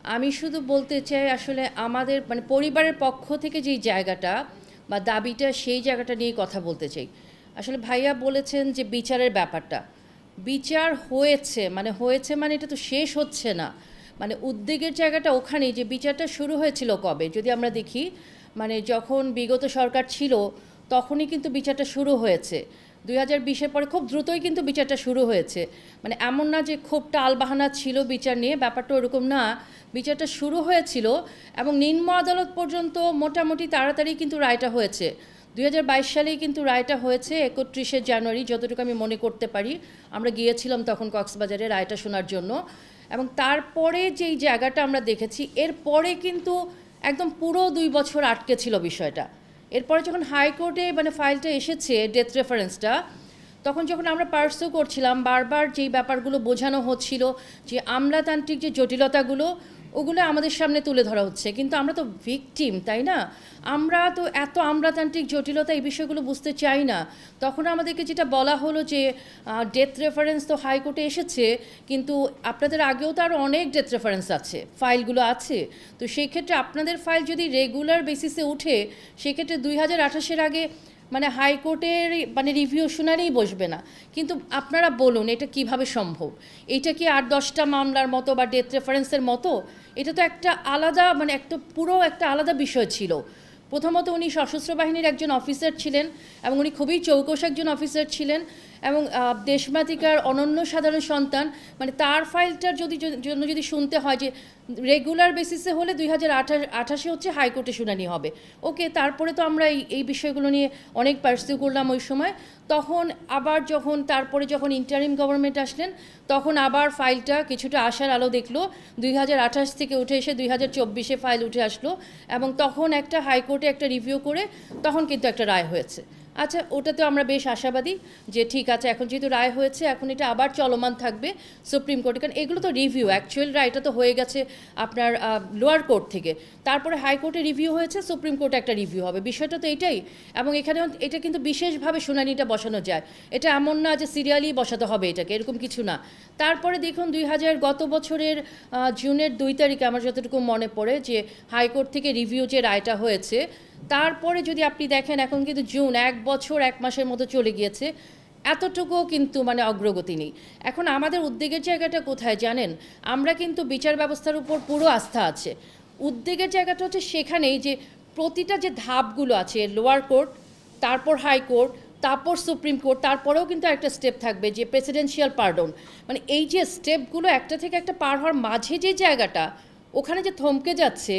আমি শুধু বলতে চাই আসলে আমাদের মানে পরিবারের পক্ষ থেকে যেই জায়গাটা বা দাবিটা সেই জায়গাটা নিয়ে কথা বলতে চাই। আসলে ভাইয়া বলেছেন যে বিচারের ব্যাপারটা। বিচার হয়েছে মানে এটা তো শেষ হচ্ছে না। মানে উদ্বেগের জায়গাটা ওখানেই যে বিচারটা শুরু হয়েছিল কবে? যদি আমরা দেখি মানে যখন বিগত সরকার ছিল তখনই কিন্তু বিচারটা শুরু হয়েছে। 2020-এর পরে খুব দ্রুতই কিন্তু বিচারটা শুরু হয়েছে। মানে এমন না যে খুব টালবাহানা ছিল বিচার নিয়ে, ব্যাপারটা ওরকম না। বিচারটা শুরু হয়েছিল এবং নিম্ন আদালত পর্যন্ত মোটামুটি তাড়াতাড়ি কিন্তু রায়টা হয়েছে। 2022 সালেই কিন্তু রায়টা হয়েছে 31শে জানুয়ারি, যতটুকু আমি মনে করতে পারি। আমরা গিয়েছিলাম তখন কক্সবাজারে রায়টা শোনার জন্য। এবং তারপরে যেই জায়গাটা আমরা দেখেছি, এরপরে কিন্তু একদম পুরো 2 বছর আটকে ছিল বিষয়টা। এরপরে যখন হাইকোর্টে মানে ফাইলটা এসেছে ডেথ রেফারেন্সটা, তখন যখন আমরা পার্সু করছিলাম বারবার যেই ব্যাপারগুলো বোঝানো হচ্ছিল যে আমলাতান্ত্রিক যে জটিলতাগুলো ওগুলো আমাদের সামনে তুলে ধরা হচ্ছে, কিন্তু আমরা তো ভিকটিম, তাই না? আমরা তো এত আমলাতান্ত্রিক জটিলতা এই বিষয়গুলো বুঝতে চাই না। তখন আমাদেরকে যেটা বলা হলো যে ডেথ রেফারেন্স তো হাইকোর্টে এসেছে, কিন্তু আপনাদের আগেও তো আরও অনেক ডেথ রেফারেন্স আছে, ফাইলগুলো আছে। তো সেই ক্ষেত্রে আপনাদের ফাইল যদি রেগুলার বেসিসে উঠে, সেক্ষেত্রে 2028-এর আগে মানে হাইকোর্টের মানে রিভিউ শুনারেই বসবে না। কিন্তু আপনারা বলুন এটা কিভাবে সম্ভব? এইটা কি 8-10টা মামলার মতো বা ডেথ রেফারেন্সের মতো? এটা তো একটা আলাদা মানে একটা পুরো একটা আলাদা বিষয় ছিল। প্রথমত উনি সশস্ত্র বাহিনীর একজন অফিসার ছিলেন এবং উনি খুবই চৌকস একজন অফিসার ছিলেন এবং দেশমাতৃকার অনন্য সাধারণ সন্তান। মানে তার ফাইলটার জন্য যদি শুনতে হয় যে রেগুলার বেসিসে হলে 2028-এ হচ্ছে হাইকোর্টে শুনানি হবে। ওকে, তারপরে তো আমরা এই বিষয়গুলো নিয়ে অনেক পার্সিউ করলাম ওই সময়। তখন আবার যখন ইন্টারিম গভর্নমেন্ট আসলেন, তখন আবার ফাইলটা কিছুটা আশার আলো দেখলো। 2028 থেকে উঠে এসে 2024-এ ফাইল উঠে আসলো এবং তখন একটা হাইকোর্টে একটা রিভিউ করে তখন কিন্তু একটা রায় হয়েছে। আচ্ছা, ওটাতেও আমরা বেশ আশাবাদী যে ঠিক আছে, এখন যেহেতু রায় হয়েছে এখন এটা আবার চলমান থাকবে সুপ্রিম কোর্টে, কারণ এগুলো তো রিভিউ, অ্যাকচুয়াল রায়টা তো হয়ে গেছে আপনার লোয়ার কোর্ট থেকে, তারপরে হাইকোর্টে রিভিউ হয়েছে, সুপ্রিম কোর্টে একটা রিভিউ হবে, বিষয়টা তো এটাই। এবং এখানে এটা কিন্তু বিশেষভাবে শুনানিটা বসানো যায়, এটা এমন না যে সিরিয়ালি বসাতে হবে এটাকে, এরকম কিছু না। তারপরে দেখুন গত বছরের জুনের 2 তারিখে আমার যতটুকু মনে পড়ে যে হাইকোর্ট থেকে রিভিউ যে রায়টা হয়েছে, তারপরে যদি আপনি দেখেন এখন কিন্তু জুন, 1 বছর 1 মাসের মতো চলে গিয়েছে, এতটুকুও কিন্তু মানে অগ্রগতি নেই। এখন আমাদের উদ্বেগের জায়গাটা কোথায় জানেন? আমরা কিন্তু বিচার ব্যবস্থার উপর পুরো আস্থা আছে। উদ্বেগের জায়গাটা হচ্ছে সেখানেই যে প্রতিটা যে ধাপগুলো আছে, লোয়ার কোর্ট, তারপর হাইকোর্ট, তারপর সুপ্রিম কোর্ট, তারপরেও কিন্তু একটা স্টেপ থাকবে যে প্রেসিডেন্সিয়াল পার্ডন। মানে এই যে স্টেপগুলো একটা থেকে একটা পার হওয়ার মাঝে যে জায়গাটা, ওখানে যে থমকে যাচ্ছে,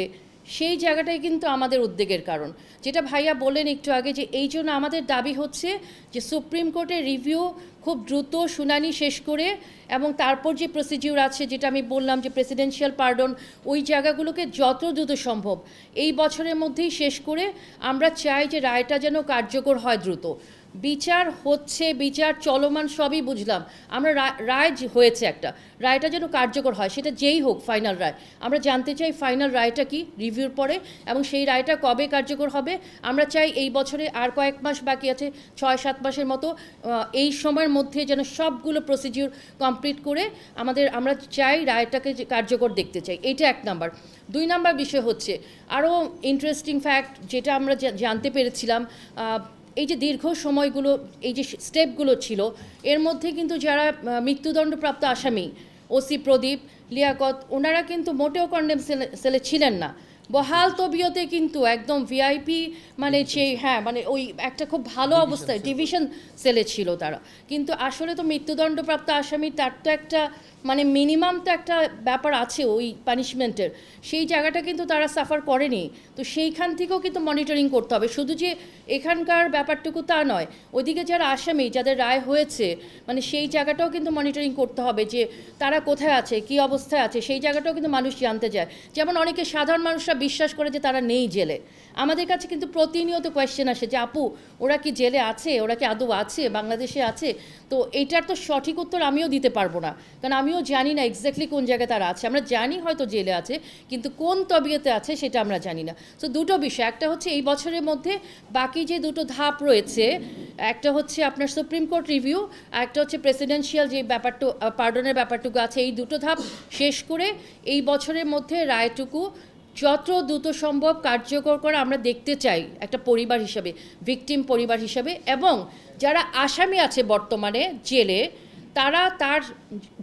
সেই জায়গাটাই কিন্তু আমাদের উদ্বেগের কারণ। যেটা ভাইয়া বললেন একটু আগে, যে এই জন্য আমাদের দাবি হচ্ছে যে সুপ্রিম কোর্টের রিভিউ খুব দ্রুত শুনানি শেষ করে এবং তারপর যে প্রসিডিউর আছে, যেটা আমি বললাম যে প্রেসিডেন্সিয়াল পার্ডন, ওই জায়গাগুলোকে যত দ্রুত সম্ভব এই বছরের মধ্যেই শেষ করে আমরা চাই যে রায়টা যেন কার্যকর হয় দ্রুত। বিচার হচ্ছে, বিচার চলমান, সবই বুঝলাম, আমরা রায় হয়েছে একটা, রায়টা যেন কার্যকর হয়, সেটা যেই হোক ফাইনাল রায়। আমরা জানতে চাই ফাইনাল রায়টা কি রিভিউর পরে এবং সেই রায়টা কবে কার্যকর হবে। আমরা চাই এই বছরে আর কয়েক মাস বাকি আছে, 6-7 মাসের মতো, এই সময়ের মধ্যে যেন সবগুলো প্রসিডিউর কমপ্লিট করে আমরা চাই রায়টাকে কার্যকর দেখতে চাই। এইটা 1 নাম্বার। 2 নাম্বার বিষয় হচ্ছে আরও ইন্টারেস্টিং ফ্যাক্ট, যেটা আমরা জানতে পেরেছিলাম, এই যে দীর্ঘ সময়গুলো এই যে স্টেপগুলো ছিল, এর মধ্যে কিন্তু যারা মৃত্যুদণ্ডপ্রাপ্ত আসামি, ওসি প্রদীপ, লিয়াকত, ওনারা কিন্তু মোটেও কন্ডেম সেলে ছিলেন না। বহাল তবিয়তে কিন্তু একদম ভিআইপি মানে সেই মানে ওই একটা খুব ভালো অবস্থায় ডিভিশন সেলে ছিল তারা। কিন্তু আসলে তো মৃত্যুদণ্ডপ্রাপ্ত আসামি, তার তো একটা মানে মিনিমাম তো একটা ব্যাপার আছে ওই পানিশমেন্টের, সেই জায়গাটা কিন্তু তারা সাফার করেনি। তো সেইখান থেকেও কিন্তু মনিটরিং করতে হবে, শুধু যে এখানকার ব্যাপারটুকু তা নয়, ওইদিকে যারা আসামি, যাদের রায় হয়েছে, মানে সেই জায়গাটাও কিন্তু মনিটরিং করতে হবে যে তারা কোথায় আছে, কী অবস্থায় আছে, সেই জায়গাটাও কিন্তু মানুষ জানতে চায়। যেমন অনেকে সাধারণ মানুষরা বিশ্বাস করে যে তারা নেই জেলে। আমাদের কাছে কিন্তু প্রতিনিয়ত কোয়েশ্চেন আসে যে আপু ওরা কি জেলে আছে, ওরা কি আদৌ আছে, বাংলাদেশে আছে? তো এইটার তো সঠিক উত্তর আমিও দিতে পারবো না, কারণ আমিও জানি না এক্স্যাক্টলি কোন জায়গায় তারা আছে। আমরা জানি হয়তো জেলে আছে, কিন্তু কোন তবিয়তে আছে সেটা আমরা জানি না। তো দুটো বিষয়, একটা হচ্ছে এই বছরের মধ্যে বাকি যে দুটো ধাপ রয়েছে, একটা হচ্ছে আপনার সুপ্রিম কোর্ট রিভিউ, আর একটা হচ্ছে প্রেসিডেন্সিয়াল যে ব্যাপারটা পার্ডনের ব্যাপারটুকু আছে, এই দুটো ধাপ শেষ করে এই বছরের মধ্যে রায়টুকু যত দ্রুত সম্ভব কার্যকর করা আমরা দেখতে চাই একটা পরিবার হিসাবে, ভিকটিম পরিবার হিসাবে। এবং যারা আসামি আছে বর্তমানে জেলে, তারা তার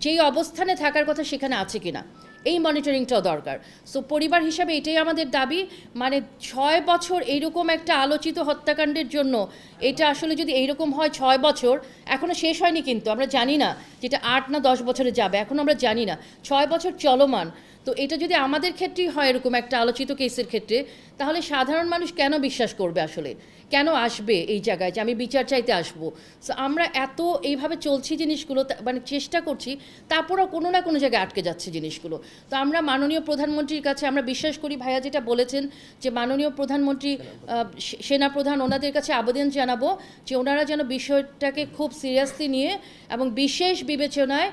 যেই অবস্থানে থাকার কথা সেখানে আছে কিনা, এই মনিটরিংটাও দরকার। সো পরিবার হিসাবে এটাই আমাদের দাবি, মানে 6 বছর এইরকম একটা আলোচিত হত্যাকাণ্ডের জন্য, এটা আসলে যদি এইরকম হয় 6 বছর, এখনও শেষ হয়নি কিন্তু আমরা জানি না যেটা 8 না 10 বছরে যাবে, এখন আমরা জানি না, 6 বছর চলমান। তো এটা যদি আমাদের ক্ষেত্রেই হয় এরকম একটা আলোচিত কেসের ক্ষেত্রে, তাহলে সাধারণ মানুষ কেন বিশ্বাস করবে আসলে, কেন আসবে এই জায়গায় যে আমি বিচার চাইতে আসবো? সো আমরা এত এইভাবে চলছি জিনিসগুলো, মানে চেষ্টা করছি, তারপরেও কোনো না কোনো জায়গায় আটকে যাচ্ছে জিনিসগুলো। তো আমরা মাননীয় প্রধানমন্ত্রীর কাছে আমরা বিশ্বাস করি, ভাইয়া যেটা বলেছেন যে মাননীয় প্রধানমন্ত্রী, সেনাপ্রধান, ওনাদের কাছে আবেদন জানাবো যে ওনারা যেন বিষয়টাকে খুব সিরিয়াসলি নিয়ে এবং বিশেষ বিবেচনায়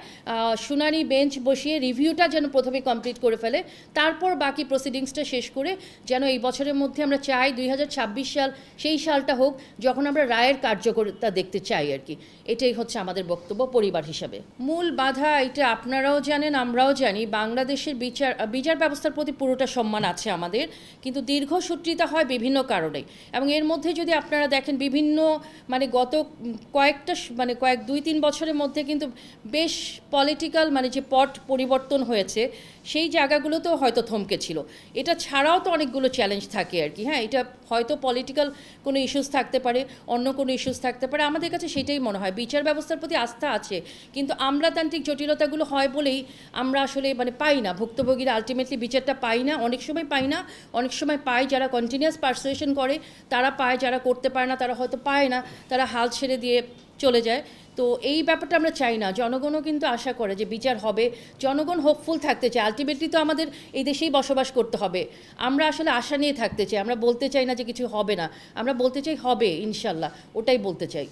শুনানি বেঞ্চ বসিয়ে রিভিউটা যেন প্রথমে কমপ্লিট করে ফেলে, তারপর বাকি প্রসিডিংসটা শেষ করে যেন এই বছরের মধ্যে আমরা চাই 2026 সাল সেই সালটা হোক যখন আমরা রায়ের কার্যকরিতা দেখতে চাই আর কি। এটাই হচ্ছে আমাদের বক্তব্য পরিবার হিসাবে। মূল বাধা এটা আপনারাও জানেন, আমরাও জানি, বাংলাদেশের বিচার ব্যবস্থার প্রতি পুরোটা সম্মান আছে আমাদের, কিন্তু দীর্ঘসূত্রিতা হয় বিভিন্ন কারণে। এবং এর মধ্যে যদি আপনারা দেখেন বিভিন্ন মানে গত কয়েক 2-3 বছরের মধ্যে কিন্তু বেশ পলিটিক্যাল মানে যে পট পরিবর্তন হয়েছে, সেই জায়গাগুলোতেও হয়তো থমকে ছিল। এটা ছাড়াও তো অনেকগুলো চ্যালেঞ্জ থাকে আর কি। হ্যাঁ, এটা হয়তো পলিটিক্যাল কোনো ইস্যুস থাকতে পারে, অন্য কোনো ইস্যুস থাকতে পারে। আমাদের কাছে সেটাই মনে হয়, বিচার ব্যবস্থার প্রতি আস্থা আছে, কিন্তু আমলাতান্ত্রিক জটিলতাগুলো হয় বলেই আমরা আসলে মানে পাই না, ভুক্তভোগীরা আলটিমেটলি বিচারটা পাই না, অনেক সময় পাই না, অনেক সময় পায় যারা কন্টিনিউয়াস পারসুয়েশন করে তারা পায়, যারা করতে পারে না তারা হয়তো পায় না, তারা হাল ছেড়ে দিয়ে চলে যায়। তো এই ব্যাপারটা আমরা চাই না। জনগণও কিন্তু আশা করে যে বিচার হবে, জনগণ হোপফুল থাকতে চায়। আলটিমেটলি তো আমাদের এই দেশেই বসবাস করতে হবে, আমরা আসলে আশা নিয়ে থাকতে চাই, আমরা বলতে চাই না যে কিছু হবে না, আমরা বলতে চাই হবে ইনশাল্লাহ, ওটাই বলতে চাই।